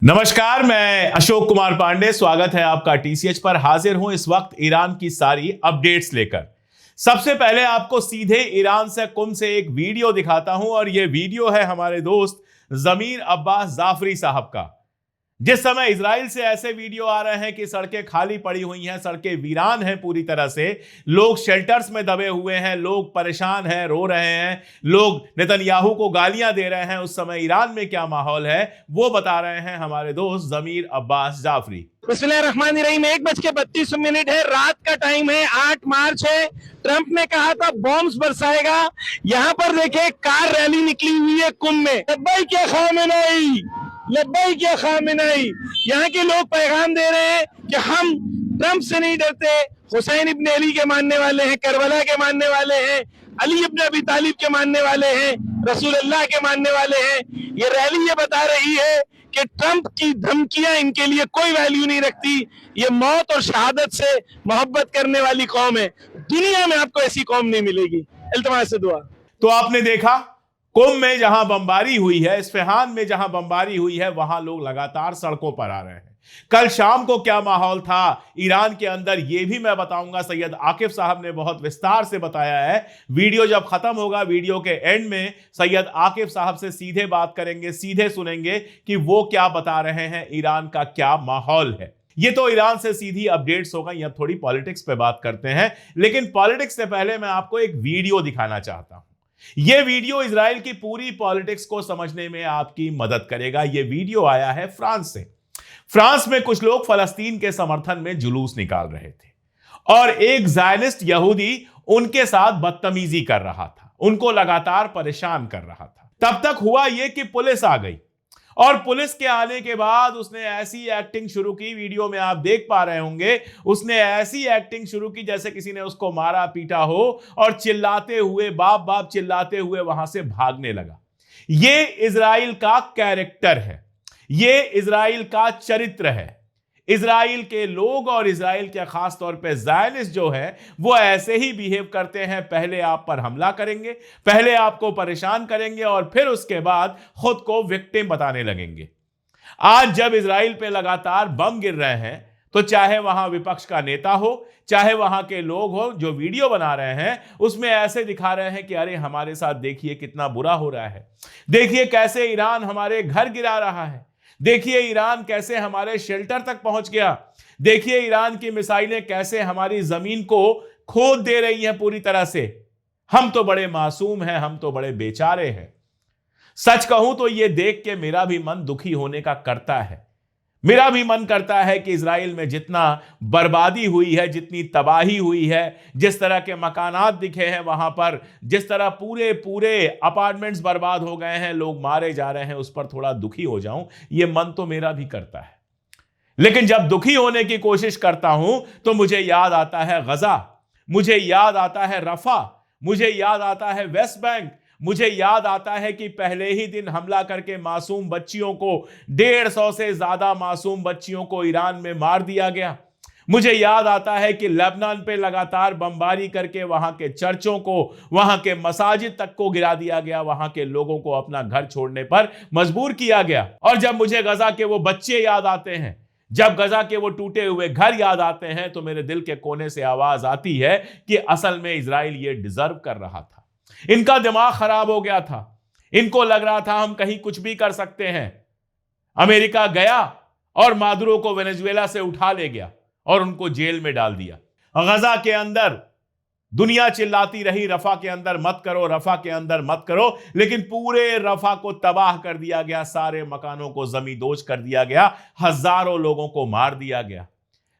नमस्कार, मैं अशोक कुमार पांडे। स्वागत है आपका टीसीएच पर। हाजिर हूं इस वक्त ईरान की सारी अपडेट्स लेकर। सबसे पहले आपको सीधे ईरान से कुम से एक वीडियो दिखाता हूं और यह वीडियो है हमारे दोस्त जमीर अब्बास जाफरी साहब का। जिस समय इजराइल से ऐसे वीडियो आ रहे हैं कि सड़कें खाली पड़ी हुई हैं, सड़कें वीरान हैं पूरी तरह से, लोग शेल्टर्स में दबे हुए हैं, लोग परेशान हैं, रो रहे हैं, लोग नेतन्याहू को गालियां दे रहे हैं, उस समय ईरान में क्या माहौल है वो बता रहे हैं हमारे दोस्त जमीर अब्बास जाफरी। बिस्मिल्लाहिर्रहमानिर्रहीम। 1:32 है, रात का टाइम है, 8 मार्च है। ट्रंप ने कहा था बॉम्ब्स बरसाएगा। यहाँ पर देखे कार रैली निकली हुई है कुम में। लब्बैक क्या खामेनेई, लब्बैक क्या खामेनेई। यहाँ के लोग पैगाम दे रहे हैं कि हम ट्रंप से नहीं डरते। हुसैन इब्न अली के मानने वाले हैं, करबला के मानने वाले हैं, अली इब्न अबी तालिब के मानने वाले हैं, रसूल अल्लाह के मानने वाले हैं। ये रैली ये बता रही है कि ट्रंप की धमकियां इनके लिए कोई वैल्यू नहीं रखती। ये मौत और शहादत से मोहब्बत करने वाली कौम है। दुनिया में आपको ऐसी कौम नहीं मिलेगी। इल्तिमास से दुआ। तो आपने देखा, कुम में जहां बमबारी हुई है, इस्फहान में जहां बमबारी हुई है, वहां लोग लगातार सड़कों पर आ रहे हैं। कल शाम को क्या माहौल था ईरान के अंदर, यह भी मैं बताऊंगा। सैयद आकिफ साहब ने बहुत विस्तार से बताया है। वीडियो जब खत्म होगा, वीडियो के एंड में सैयद आकिफ साहब से सीधे बात करेंगे, सीधे सुनेंगे कि वो क्या बता रहे हैं, ईरान का क्या माहौल है। ये तो ईरान से सीधी अपडेट्स होगा। अब थोड़ी पॉलिटिक्स पे बात करते हैं, लेकिन पॉलिटिक्स से पहले मैं आपको एक वीडियो दिखाना चाहता हूं। यह वीडियो इजराइल की पूरी पॉलिटिक्स को समझने में आपकी मदद करेगा। यह वीडियो आया है फ्रांस से। फ्रांस में कुछ लोग फलस्तीन के समर्थन में जुलूस निकाल रहे थे और एक ज़ायनिस्ट यहूदी उनके साथ बदतमीजी कर रहा था, उनको लगातार परेशान कर रहा था। तब तक हुआ यह कि पुलिस आ गई और पुलिस के आने के बाद उसने ऐसी एक्टिंग शुरू की, वीडियो में आप देख पा रहे होंगे, उसने ऐसी एक्टिंग शुरू की जैसे किसी ने उसको मारा पीटा हो और चिल्लाते हुए, बाप बाप चिल्लाते हुए वहां से भागने लगा। यह इजराइल का कैरेक्टर है, यह इजराइल का चरित्र है। इजराइल के लोग और इजराइल के खास तौर पे ज़ायनिस्ट जो है वो ऐसे ही बिहेव करते हैं। पहले आप पर हमला करेंगे, पहले आपको परेशान करेंगे और फिर उसके बाद खुद को विक्टिम बताने लगेंगे। आज जब इजराइल पे लगातार बम गिर रहे हैं, तो चाहे वहां विपक्ष का नेता हो, चाहे वहां के लोग हो, जो वीडियो बना रहे हैं उसमें ऐसे दिखा रहे हैं कि अरे हमारे साथ देखिए कितना बुरा हो रहा है, देखिए कैसे ईरान हमारे घर गिरा रहा है, देखिए ईरान कैसे हमारे शेल्टर तक पहुंच गया, देखिए ईरान की मिसाइलें कैसे हमारी जमीन को खोद दे रही हैं पूरी तरह से। हम तो बड़े मासूम हैं, हम तो बड़े बेचारे हैं। सच कहूं तो यह देख के मेरा भी मन दुखी होने का करता है। मेरा भी मन करता है कि इजराइल में जितना बर्बादी हुई है, जितनी तबाही हुई है, जिस तरह के मकानात दिखे हैं वहां पर, जिस तरह पूरे पूरे अपार्टमेंट्स बर्बाद हो गए हैं, लोग मारे जा रहे हैं, उस पर थोड़ा दुखी हो जाऊं, यह मन तो मेरा भी करता है। लेकिन जब दुखी होने की कोशिश करता हूं तो मुझे याद आता है गजा, मुझे याद आता है रफा, मुझे याद आता है वेस्ट बैंक, मुझे याद आता है कि पहले ही दिन हमला करके मासूम बच्चियों को, 150 से ज्यादा मासूम बच्चियों को ईरान में मार दिया गया। मुझे याद आता है कि लेबनान पे लगातार बमबारी करके वहां के चर्चों को, वहां के मसाजिद तक को गिरा दिया गया, वहां के लोगों को अपना घर छोड़ने पर मजबूर किया गया। और जब मुझे गजा के वो बच्चे याद आते हैं, जब गजा के वो टूटे हुए घर याद आते हैं, तो मेरे दिल के कोने से आवाज आती है कि असल में इजराइल ये डिजर्व कर रहा था। इनका दिमाग खराब हो गया था, इनको लग रहा था हम कहीं कुछ भी कर सकते हैं। अमेरिका गया और मादुरो को वेनेजुएला से उठा ले गया और उनको जेल में डाल दिया। गजा के अंदर दुनिया चिल्लाती रही रफा के अंदर मत करो, रफा के अंदर मत करो, लेकिन पूरे रफा को तबाह कर दिया गया, सारे मकानों को जमींदोज कर दिया गया, हजारों लोगों को मार दिया गया।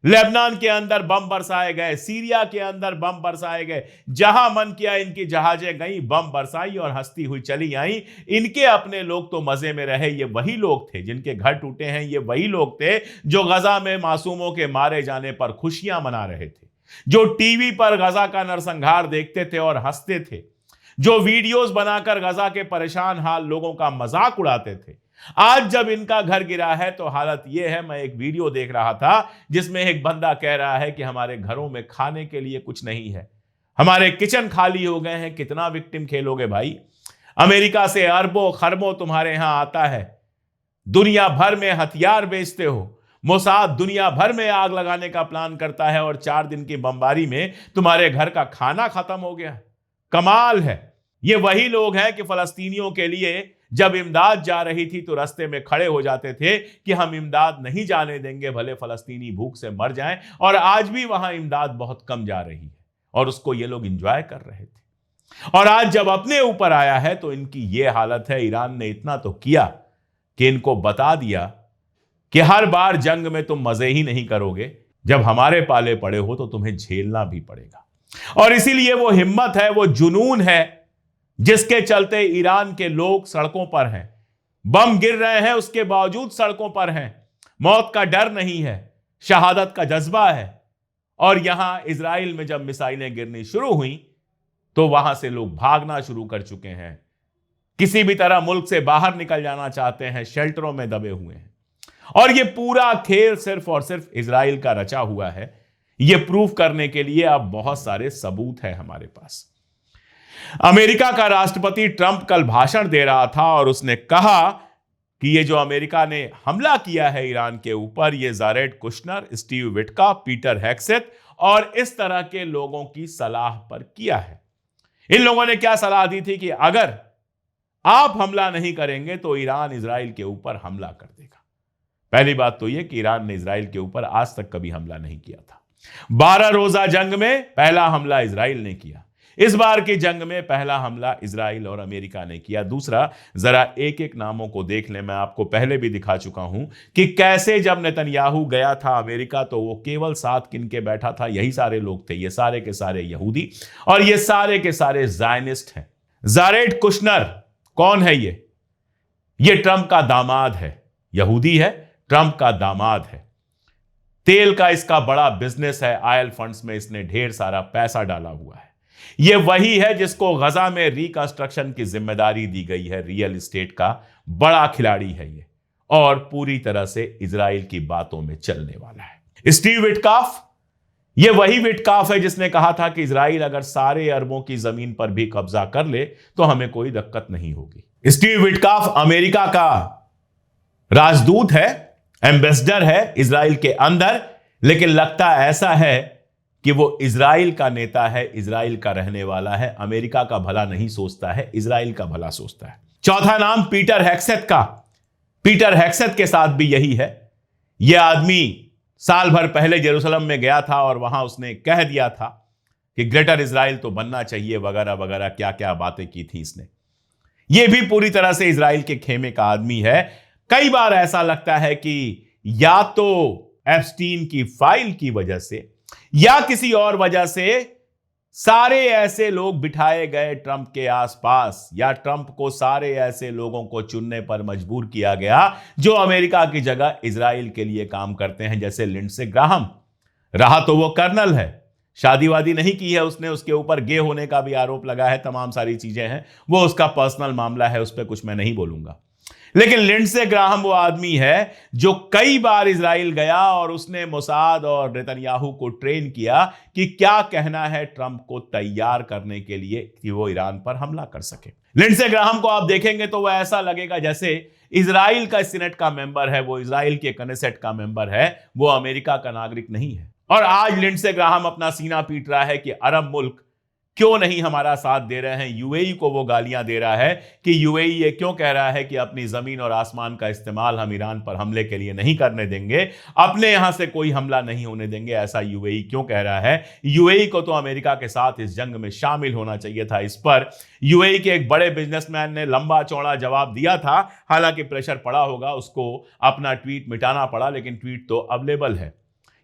लेबनान के अंदर बम बरसाए गए, सीरिया के अंदर बम बरसाए गए, जहां मन किया इनकी जहाजें गई, बम बरसाई और हंसती हुई चली आई। इनके अपने लोग तो मजे में रहे। ये वही लोग थे जिनके घर टूटे हैं, ये वही लोग थे जो गजा में मासूमों के मारे जाने पर खुशियां मना रहे थे, जो टीवी पर गजा का नरसंहार देखते थे और हंसते थे, जो वीडियोस बनाकर गजा के परेशान हाल लोगों का मजाक उड़ाते थे। आज जब इनका घर गिरा है तो हालत यह है। मैं एक वीडियो देख रहा था जिसमें एक बंदा कह रहा है कि हमारे घरों में खाने के लिए कुछ नहीं है, हमारे किचन खाली हो गए हैं। कितना विक्टिम खेलोगे भाई? अमेरिका से अरबों खरबों तुम्हारे यहां आता है, दुनिया भर में हथियार बेचते हो, मोसाद दुनिया भर में आग लगाने का प्लान करता है और 4 दिन की बमबारी में तुम्हारे घर का खाना खत्म हो गया। कमाल है। ये वही लोग हैं कि फलस्तीनियों के लिए जब इमदाद जा रही थी तो रास्ते में खड़े हो जाते थे कि हम इमदाद नहीं जाने देंगे, भले फलस्तीनी भूख से मर जाएं। और आज भी वहां इमदाद बहुत कम जा रही है और उसको ये लोग एंजॉय कर रहे थे। और आज जब अपने ऊपर आया है तो इनकी ये हालत है। ईरान ने इतना तो किया कि इनको बता दिया कि हर बार जंग में तुम मजे ही नहीं करोगे, जब हमारे पाले पड़े हो तो तुम्हें झेलना भी पड़ेगा। और इसीलिए वो हिम्मत है, वो जुनून है जिसके चलते ईरान के लोग सड़कों पर हैं। बम गिर रहे हैं, उसके बावजूद सड़कों पर हैं। मौत का डर नहीं है, शहादत का जज्बा है। और यहां इजराइल में जब मिसाइलें गिरनी शुरू हुई तो वहां से लोग भागना शुरू कर चुके हैं, किसी भी तरह मुल्क से बाहर निकल जाना चाहते हैं, शेल्टरों में दबे हुए हैं। और यह पूरा खेल सिर्फ और सिर्फ इजराइल का रचा हुआ है। यह प्रूफ करने के लिए अब बहुत सारे सबूत हैं हमारे पास। अमेरिका का राष्ट्रपति ट्रंप कल भाषण दे रहा था और उसने कहा कि ये जो अमेरिका ने हमला किया है ईरान के ऊपर, ये Jared Kushner, Steve Witkoff, Peter Hegseth और इस तरह के लोगों की सलाह पर किया है। इन लोगों ने क्या सलाह दी थी कि अगर आप हमला नहीं करेंगे तो ईरान इजराइल के ऊपर हमला कर देगा। पहली बात तो यह कि ईरान ने इजराइल के ऊपर आज तक कभी हमला नहीं किया था। 12 रोजा जंग में पहला हमला इजराइल ने किया। इस बार की जंग में पहला हमला इजराइल और अमेरिका ने किया। दूसरा, जरा एक एक नामों को देख लें। मैं आपको पहले भी दिखा चुका हूं कि कैसे जब नेतन्याहू गया था अमेरिका तो वो केवल साथ किन के बैठा था, यही सारे लोग थे, ये सारे के सारे यहूदी और ये सारे के सारे ज़ायनिस्ट हैं। जारेड कुशनर कौन है? ये ट्रंप का दामाद है, यहूदी है, ट्रंप का दामाद है। तेल का इसका बड़ा बिजनेस है, ऑयल फंड्स में इसने ढेर सारा पैसा डाला हुआ है। यह वही है जिसको गजा में रिकंस्ट्रक्शन की जिम्मेदारी दी गई है। रियल एस्टेट का बड़ा खिलाड़ी है ये और पूरी तरह से इजराइल की बातों में चलने वाला है। स्टीव विटकॉफ, यह वही विटकॉफ है जिसने कहा था कि इजराइल अगर सारे अरबों की जमीन पर भी कब्जा कर ले तो हमें कोई दिक्कत नहीं होगी। स्टीव विटकॉफ अमेरिका का राजदूत है, एम्बेसडर है इजराइल के अंदर, लेकिन लगता ऐसा है कि वो इजराइल का नेता है, इजराइल का रहने वाला है, अमेरिका का भला नहीं सोचता है, इजराइल का भला सोचता है। चौथा नाम पीटर हेग्सेथ का। पीटर हेग्सेथ के साथ भी यही है। यह आदमी साल भर पहले जेरूसलम में गया था और वहां उसने कह दिया था कि ग्रेटर इजराइल तो बनना चाहिए वगैरह वगैरह, क्या क्या बातें की थी इसने। यह भी पूरी तरह से इजराइल के खेमे का आदमी है। कई बार ऐसा लगता है कि या तो एप्स्टीन की फाइल की वजह से या किसी और वजह से सारे ऐसे लोग बिठाए गए ट्रंप के आसपास, या ट्रंप को सारे ऐसे लोगों को चुनने पर मजबूर किया गया जो अमेरिका की जगह इजराइल के लिए काम करते हैं, जैसे लिंडसे ग्राहम। रहा तो वो कर्नल है, शादी वादी नहीं की है उसने, उसके ऊपर गे होने का भी आरोप लगा है, तमाम सारी चीजें हैं, वो उसका पर्सनल मामला है, उस पर कुछ मैं नहीं बोलूंगा। लेकिन लिंडसे ग्राहम वो आदमी है जो कई बार इजराइल गया और उसने मोसाद और नेतन्याहू को ट्रेन किया कि क्या कहना है ट्रंप को तैयार करने के लिए कि वो ईरान पर हमला कर सके। लिंडसे ग्राहम को आप देखेंगे तो वह ऐसा लगेगा जैसे इजराइल का सीनेट का मेंबर है, वो इजराइल के कनेसेट का मेंबर है, वो अमेरिका का नागरिक नहीं है। और आज लिंडसे ग्राहम अपना सीना पीट रहा है कि अरब मुल्क क्यों नहीं हमारा साथ दे रहे हैं। यूएई को वो गालियां दे रहा है कि यूएई ये क्यों कह रहा है कि अपनी जमीन और आसमान का इस्तेमाल हम ईरान पर हमले के लिए नहीं करने देंगे, अपने यहां से कोई हमला नहीं होने देंगे, ऐसा यूएई क्यों कह रहा है। यूएई को तो अमेरिका के साथ इस जंग में शामिल होना चाहिए था। इस पर यूएई के एक बड़े बिजनेसमैन ने लंबा चौड़ा जवाब दिया था, हालांकि प्रेशर पड़ा होगा, उसको अपना ट्वीट मिटाना पड़ा, लेकिन ट्वीट तो अवेलेबल है।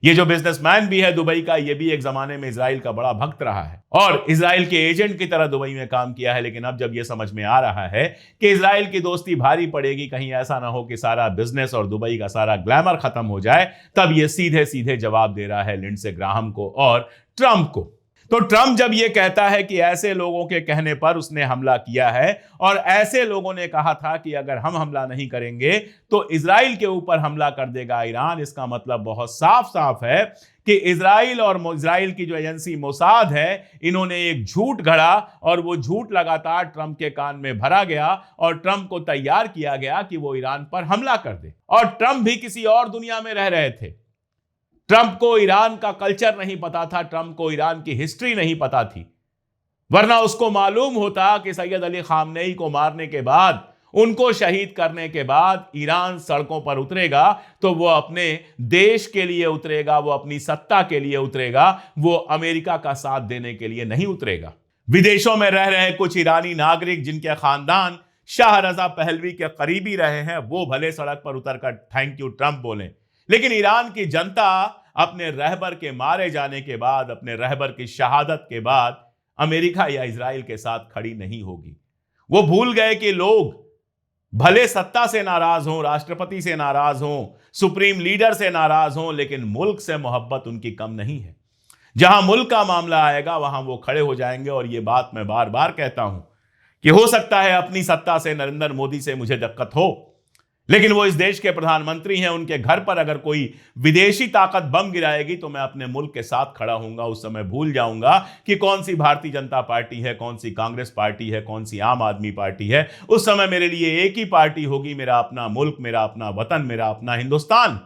ये जो बिजनेसमैन भी है दुबई का, ये भी एक जमाने में इजराइल का बड़ा भक्त रहा है और इजराइल के एजेंट की तरह दुबई में काम किया है। लेकिन अब जब ये समझ में आ रहा है कि इजराइल की दोस्ती भारी पड़ेगी, कहीं ऐसा ना हो कि सारा बिजनेस और दुबई का सारा ग्लैमर खत्म हो जाए, तब ये सीधे सीधे जवाब दे रहा है लिंडसे ग्राहम को और ट्रंप को। तो ट्रंप जब ये कहता है कि ऐसे लोगों के कहने पर उसने हमला किया है और ऐसे लोगों ने कहा था कि अगर हम हमला नहीं करेंगे तो इजराइल के ऊपर हमला कर देगा ईरान, इसका मतलब बहुत साफ साफ है कि इजराइल और इजराइल की जो एजेंसी मोसाद है, इन्होंने एक झूठ गढ़ा और वो झूठ लगातार ट्रंप के कान में भरा गया और ट्रंप को तैयार किया गया कि वो ईरान पर हमला कर दे। और ट्रंप भी किसी और दुनिया में रह रहे थे। ट्रंप को ईरान का कल्चर नहीं पता था, ट्रंप को ईरान की हिस्ट्री नहीं पता थी, वरना उसको मालूम होता कि सैयद अली खामनेई को मारने के बाद, उनको शहीद करने के बाद ईरान सड़कों पर उतरेगा तो वो अपने देश के लिए उतरेगा, वो अपनी सत्ता के लिए उतरेगा, वो अमेरिका का साथ देने के लिए नहीं उतरेगा। विदेशों में रह रहे कुछ ईरानी नागरिक जिनके खानदान शाह रजा पहलवी के करीबी रहे हैं, वो भले सड़क पर उतरकर थैंक यू ट्रंप बोलें, लेकिन ईरान की जनता अपने रहबर के मारे जाने के बाद, अपने रहबर की शहादत के बाद अमेरिका या इजराइल के साथ खड़ी नहीं होगी। वो भूल गए कि लोग भले सत्ता से नाराज हों, राष्ट्रपति से नाराज हों, सुप्रीम लीडर से नाराज हों, लेकिन मुल्क से मोहब्बत उनकी कम नहीं है। जहां मुल्क का मामला आएगा वहां वो खड़े हो जाएंगे। और ये बात मैं बार बार कहता हूं कि हो सकता है अपनी सत्ता से, नरेंद्र मोदी से मुझे दिक्कत हो, लेकिन वो इस देश के प्रधानमंत्री हैं। उनके घर पर अगर कोई विदेशी ताकत बम गिराएगी तो मैं अपने मुल्क के साथ खड़ा हूंगा। उस समय भूल जाऊंगा कि कौन सी भारतीय जनता पार्टी है, कौन सी कांग्रेस पार्टी है, कौन सी आम आदमी पार्टी है। उस समय मेरे लिए एक ही पार्टी होगी, मेरा अपना मुल्क, मेरा अपना वतन, मेरा अपना हिंदुस्तान।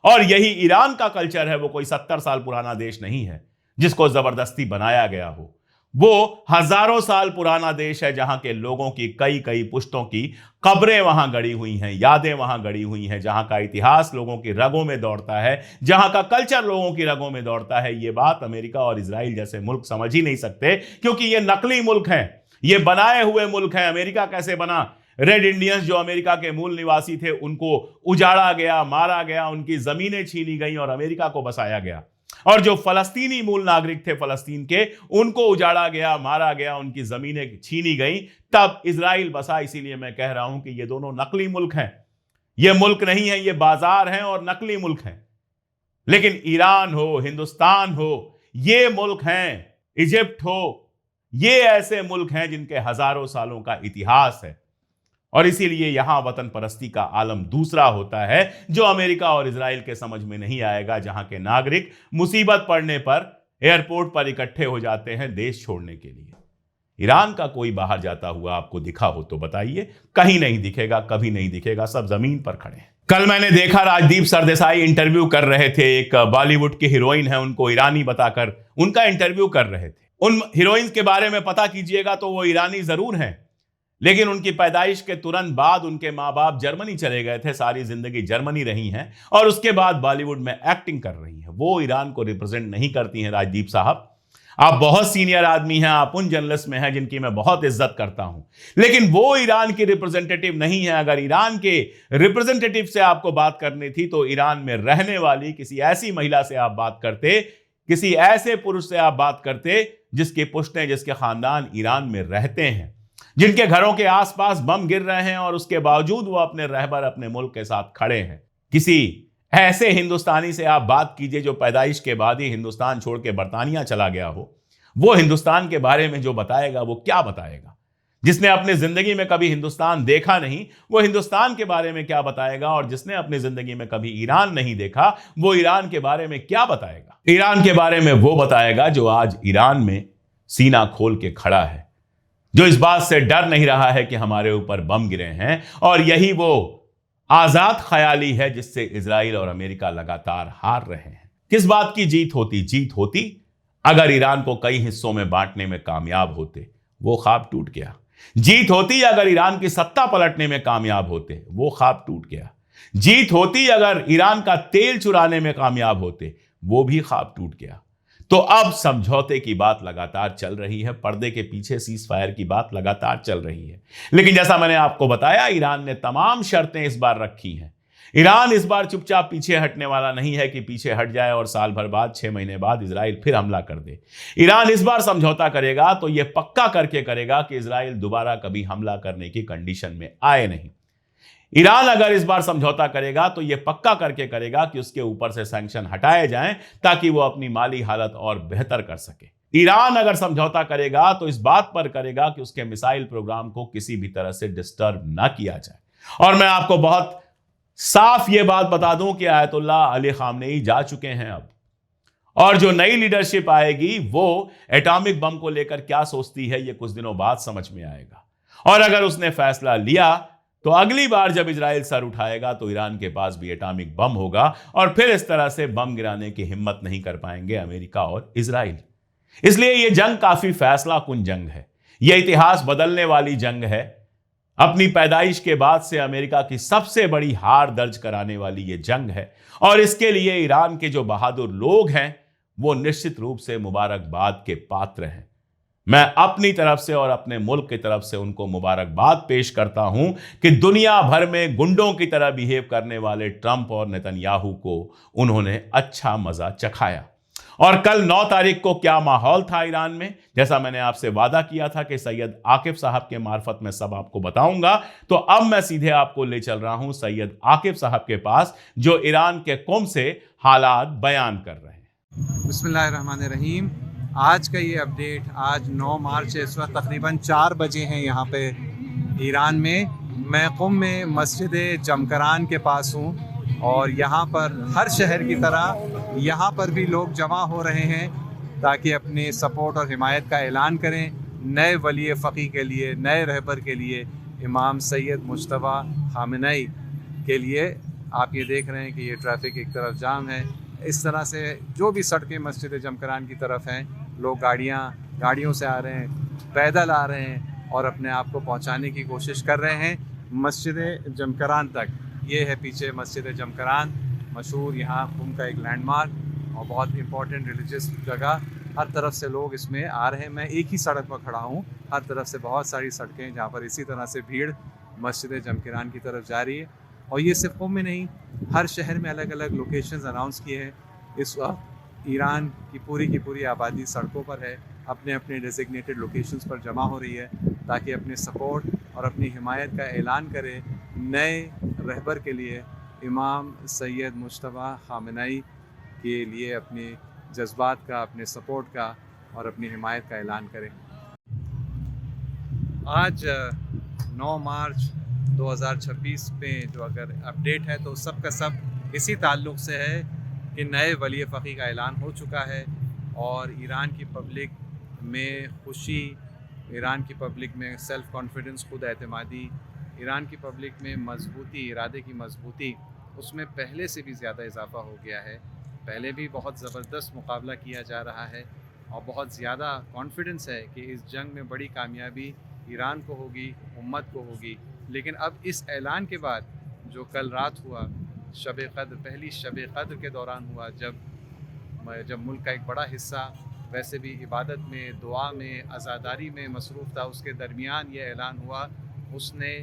और यही ईरान का कल्चर है। वो कोई 70 साल पुराना देश नहीं है जिसको जबरदस्ती बनाया गया हो। वो हजारों साल पुराना देश है जहां के लोगों की कई कई पुश्तों की कब्रें वहां गड़ी हुई हैं, यादें वहां गड़ी हुई हैं, जहां का इतिहास लोगों की रगों में दौड़ता है, जहां का कल्चर लोगों की रगों में दौड़ता है। ये बात अमेरिका और इजराइल जैसे मुल्क समझ ही नहीं सकते, क्योंकि ये नकली मुल्क हैं, ये बनाए हुए मुल्क हैं। अमेरिका कैसे बना? रेड इंडियंस जो अमेरिका के मूल निवासी थे उनको उजाड़ा गया, मारा गया, उनकी जमीनें छीनी गई और अमेरिका को बसाया गया। और जो फलस्तीनी मूल नागरिक थे फलस्तीन के, उनको उजाड़ा गया, मारा गया, उनकी जमीनें छीनी गई, तब इजराइल बसा। इसीलिए मैं कह रहा हूं कि ये दोनों नकली मुल्क हैं। ये मुल्क नहीं है, ये बाजार हैं और नकली मुल्क हैं। लेकिन ईरान हो, हिंदुस्तान हो, ये मुल्क हैं, इजिप्ट हो, ये ऐसे मुल्क हैं जिनके हजारों सालों का इतिहास है। और इसीलिए यहां वतन परस्ती का आलम दूसरा होता है, जो अमेरिका और इजराइल के समझ में नहीं आएगा, जहां के नागरिक मुसीबत पड़ने पर एयरपोर्ट पर इकट्ठे हो जाते हैं देश छोड़ने के लिए। ईरान का कोई बाहर जाता हुआ आपको दिखा हो तो बताइए। कहीं नहीं दिखेगा, कभी नहीं दिखेगा, सब जमीन पर खड़े हैं। कल मैंने देखा राजदीप सरदेसाई इंटरव्यू कर रहे थे, एक बॉलीवुड की हीरोइन है, उनको ईरानी बताकर उनका इंटरव्यू कर रहे थे। उन हीरोइंस के बारे में पता कीजिएगा तो वो ईरानी जरूर हैं, लेकिन उनकी पैदाइश के तुरंत बाद उनके माँ बाप जर्मनी चले गए थे, सारी जिंदगी जर्मनी रही हैं और उसके बाद बॉलीवुड में एक्टिंग कर रही हैं। वो ईरान को रिप्रेजेंट नहीं करती हैं। राजदीप साहब, आप बहुत सीनियर आदमी हैं, आप उन जर्नलिस्ट में हैं जिनकी मैं बहुत इज्जत करता हूं, लेकिन वो ईरान की रिप्रेजेंटेटिव नहीं है। अगर ईरान के रिप्रेजेंटेटिव से आपको बात करनी थी तो ईरान में रहने वाली किसी ऐसी महिला से आप बात करते, किसी ऐसे पुरुष से आप बात करते जिसकी पुश्तें, जिसके खानदान ईरान में रहते हैं, जिनके घरों के आसपास बम गिर रहे हैं और उसके बावजूद वो अपने रहबर, अपने मुल्क के साथ खड़े हैं। किसी ऐसे हिंदुस्तानी से आप बात कीजिए जो पैदाइश के बाद ही हिंदुस्तान छोड़ के बर्तानिया चला गया हो। वो हिंदुस्तान के बारे में जो बताएगा वो क्या बताएगा? जिसने अपनी जिंदगी में कभी हिंदुस्तान देखा नहीं, वो हिंदुस्तान के बारे में क्या बताएगा? और जिसने अपनी जिंदगी में कभी ईरान नहीं देखा, वो ईरान के बारे में क्या बताएगा? ईरान के बारे में वो बताएगा जो आज ईरान में सीना खोल के खड़ा है, जो इस बात से डर नहीं रहा है कि हमारे ऊपर बम गिरे हैं। और यही वो आजाद ख्याली है जिससे इजराइल और अमेरिका लगातार हार रहे हैं। किस बात की जीत होती? जीत होती अगर ईरान को कई हिस्सों में बांटने में कामयाब होते, वो ख्वाब टूट गया। जीत होती अगर ईरान की सत्ता पलटने में कामयाब होते, वो ख्वाब टूट गया। जीत होती अगर ईरान का तेल चुराने में कामयाब होते, वो भी ख्वाब टूट गया। तो अब समझौते की बात लगातार चल रही है, पर्दे के पीछे सीज फायर की बात लगातार चल रही है। लेकिन जैसा मैंने आपको बताया, ईरान ने तमाम शर्तें इस बार रखी हैं। ईरान इस बार चुपचाप पीछे हटने वाला नहीं है कि पीछे हट जाए और साल भर बाद, 6 महीने बाद इजराइल फिर हमला कर दे। ईरान इस बार समझौता करेगा तो यह पक्का करके करेगा कि इजराइल दोबारा कभी हमला करने की कंडीशन में आए नहीं। ईरान अगर इस बार समझौता करेगा तो यह पक्का करके करेगा कि उसके ऊपर से सैंक्शन हटाए जाएं ताकि वो अपनी माली हालत और बेहतर कर सके। ईरान अगर समझौता करेगा तो इस बात पर करेगा कि उसके मिसाइल प्रोग्राम को किसी भी तरह से डिस्टर्ब ना किया जाए। और मैं आपको बहुत साफ ये बात बता दूं कि आयतुल्लाह अली खामनेई जा चुके हैं अब, और जो नई लीडरशिप आएगी वो एटॉमिक बम को लेकर क्या सोचती है, ये कुछ दिनों बाद समझ में आएगा। और अगर उसने फैसला लिया तो अगली बार जब इजराइल सर उठाएगा तो ईरान के पास भी एटॉमिक बम होगा और फिर इस तरह से बम गिराने की हिम्मत नहीं कर पाएंगे अमेरिका और इजराइल। इसलिए यह जंग काफी फैसला कुन जंग है। यह इतिहास बदलने वाली जंग है। अपनी पैदाइश के बाद से अमेरिका की सबसे बड़ी हार दर्ज कराने वाली यह जंग है और इसके लिए ईरान के जो बहादुर लोग हैं वो निश्चित रूप से मुबारकबाद के पात्र हैं। मैं अपनी तरफ से और अपने मुल्क की तरफ से उनको मुबारकबाद पेश करता हूं कि दुनिया भर में गुंडों की तरह बिहेव करने वाले ट्रंप और नेतन्याहू को उन्होंने अच्छा मजा चखाया। और कल 9 तारीख को क्या माहौल था ईरान में, जैसा मैंने आपसे वादा किया था कि सैयद आकिब साहब के मार्फत में सब आपको बताऊंगा, तो अब मैं सीधे आपको ले चल रहा हूं सैयद आकिब साहब के पास जो ईरान के कुम से हालात बयान कर रहे हैं। बिस्मिल्लाहिर्रहमानिर्रहीम। आज का ये अपडेट, आज 9 मार्च है, इस वक्त तकरीबन 4 बजे हैं यहाँ पे ईरान में। मैं कुम में मस्जिद जमकरान के पास हूँ और यहाँ पर हर शहर की तरह यहाँ पर भी लोग जमा हो रहे हैं ताकि अपने सपोर्ट और हिमायत का ऐलान करें नए वली फ़क़ी के लिए, नए रहबर के लिए, इमाम सैयद मुज्तबा ख़ामेनी के लिए। आप ये देख रहे हैं कि ये ट्रैफिक एक तरफ जाम है। इस तरह से जो भी सड़कें मस्जिद जमकरान की तरफ हैं, लोग गाड़ियों से आ रहे हैं, पैदल आ रहे हैं और अपने आप को पहुंचाने की कोशिश कर रहे हैं मस्जिद जमकरान तक। ये है पीछे मस्जिद जमकरान, मशहूर यहाँ कुम का एक लैंडमार्क और बहुत इंपॉर्टेंट रिलीजियस जगह। हर तरफ से लोग इसमें आ रहे हैं। मैं एक ही सड़क पर खड़ा हूँ, हर तरफ से बहुत सारी सड़कें जहाँ पर इसी तरह से भीड़ मस्जिद जमकरान की तरफ जा रही है। और ये सिर्फ कुम में नहीं, हर शहर में अलग अलग लोकेशंस अनाउंस किए हैं। इस वक्त ईरान की पूरी आबादी सड़कों पर है, अपने अपने डेजिग्नेटेड लोकेशंस पर जमा हो रही है ताकि अपने सपोर्ट और अपनी हिमायत का ऐलान करे नए रहबर के लिए, इमाम सैयद मुज्तबा ख़ामेनी के लिए अपने जज्बात का, अपने सपोर्ट का और अपनी हिमायत का ऐलान करें। आज 9 मार्च 2026 में जो अगर अपडेट है तो सब का सब इसी ताल्लुक़ से है कि नए वली फ़क़ी का ऐलान हो चुका है और ईरान की पब्लिक में खुशी, ईरान की पब्लिक में सेल्फ़ कॉन्फिडेंस, खुद एतमादी, ईरान की पब्लिक में मजबूती, इरादे की मजबूती, उसमें पहले से भी ज़्यादा इजाफ़ा हो गया है। पहले भी बहुत ज़बरदस्त मुकाबला किया जा रहा है और बहुत ज़्यादा कॉन्फिडेंस है कि इस जंग में बड़ी कामयाबी ईरान को होगी, उम्मत को होगी। लेकिन अब इस ऐलान के बाद जो कल रात हुआ, शब क़द्र, पहली शब क़द्र के दौरान हुआ, जब मुल्क का एक बड़ा हिस्सा वैसे भी इबादत में, दुआ में, अज़ादारी में मसरूफ़ था, उसके दरमियान ये ऐलान हुआ, उसने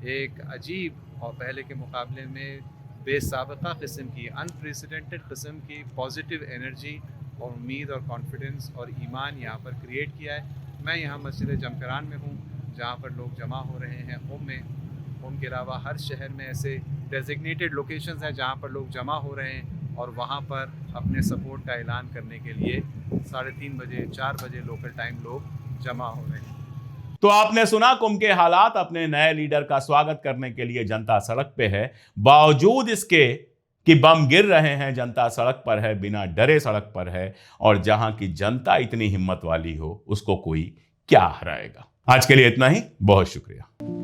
एक अजीब और पहले के मुकाबले में बेसाबिक़ा किस्म की, अनप्रेसिडेंटेड किस्म की पॉजिटिव एनर्जी और उम्मीद और कॉन्फिडेंस और ईमान यहाँ पर क्रिएट किया है। मैं यहाँ मस्जिद जमकरान में हूँ जहाँ पर लोग जमा हो रहे हैं। कुम के अलावा हर शहर में ऐसे डेजिग्नेटेड लोकेशंस हैं जहाँ पर लोग जमा हो रहे हैं और वहाँ पर अपने सपोर्ट का ऐलान करने के लिए 3:30 बजे, 4 बजे लोकल टाइम लोग जमा हो रहे हैं। तो आपने सुना कुम के हालात। अपने नए लीडर का स्वागत करने के लिए जनता सड़क पे है, बावजूद इसके कि बम गिर रहे हैं जनता सड़क पर है, बिना डरे सड़क पर है। और जहां की जनता इतनी हिम्मत वाली हो उसको कोई क्या हराएगा। आज के लिए इतना ही, बहुत शुक्रिया।